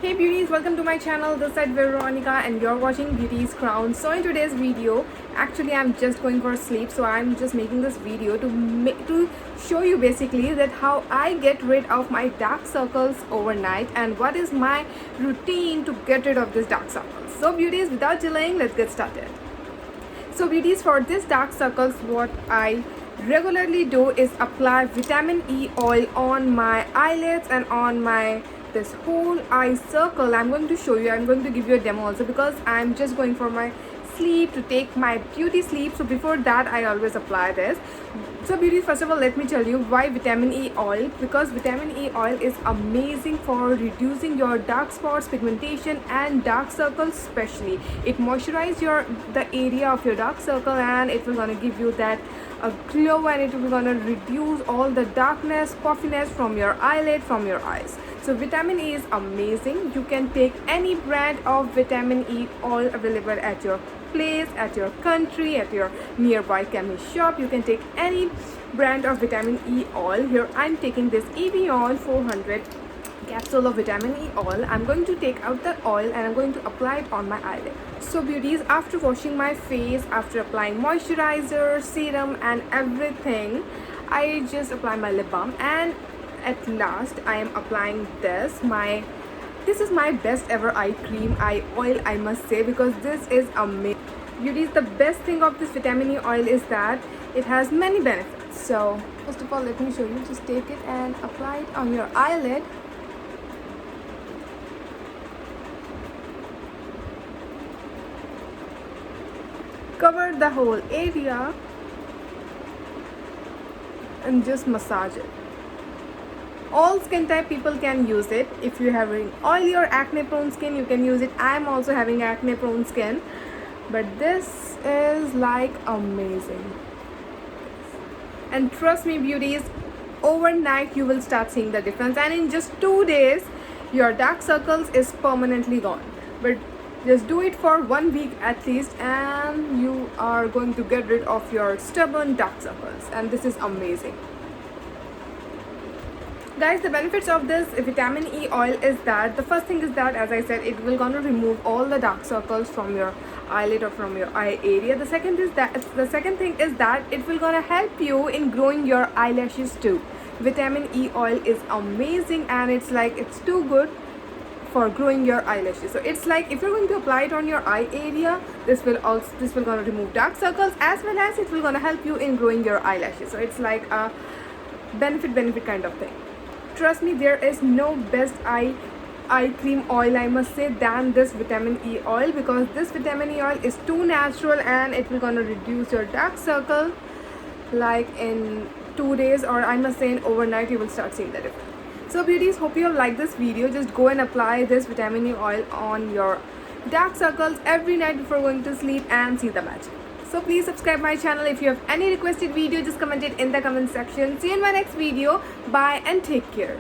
Hey beauties, welcome to my channel. This is Veronica and you're watching Beauty's Crown. So in today's video, actually I'm just going for sleep, so I'm just making this video to show you basically that how I get rid of my dark circles overnight and what is my routine to get rid of these dark circles. So beauties, without delaying, let's get started. So beauties, for these dark circles, what I regularly do is apply vitamin E oil on my eyelids and on my this whole eye circle. I'm going to show you, I'm going to give you a demo also because I'm just going for my sleep to take my beauty sleep. So before that I always apply this. So beauty, first of all, let me tell you why vitamin E oil. Because vitamin E oil is amazing for reducing your dark spots, pigmentation and dark circles especially. It moisturizes the area of your dark circle and it will gonna give you that a glow, and it will gonna reduce all the darkness, puffiness from your eyelid, from your eyes. So vitamin E is amazing. You can take any brand of vitamin E oil available at your place, at your country, at your nearby chemist shop. You can take any brand of vitamin E oil. Here I'm taking this Evian 400 capsule of vitamin E oil. I'm going to take out the oil and I'm going to apply it on my eyelid. So beauties, after washing my face, after applying moisturizer, serum and everything, I just apply my lip balm, and at last I am applying this is my best ever eye cream, eye oil, I must say, because this is amazing. Beauties, the best thing of this vitamin E oil is that it has many benefits. So first of all, let me show you. Just take it and apply it on your eyelid. Cover the whole area and just massage it. All skin type people can use it. If you're having oily or acne prone skin, you can use it. I'm also having acne prone skin, but this is like amazing. And trust me beauties, overnight you will start seeing the difference, and in just 2 days your dark circles is permanently gone. But just do it for 1 week at least and you are going to get rid of your stubborn dark circles, and this is amazing. Guys, the benefits of this vitamin E oil is that the first thing is that, as I said, it will gonna remove all the dark circles from your eyelid or from your eye area. The second thing is that it will gonna help you in growing your eyelashes too. Vitamin E oil is amazing and it's too good for growing your eyelashes. So it's like if you're going to apply it on your eye area, this will gonna remove dark circles as well as it will gonna help you in growing your eyelashes. So it's like a benefit kind of thing. Trust me, there is no best eye cream oil, I must say, than this vitamin E oil, because this vitamin E oil is too natural and it will gonna reduce your dark circle like in 2 days, or I must say in overnight you will start seeing the difference. So beauties, hope you have liked this video. Just go and apply this vitamin E oil on your dark circles every night before going to sleep and see the magic. So please subscribe my channel. If you have any requested video, just comment it in the comment section. See you in my next video. Bye and take care.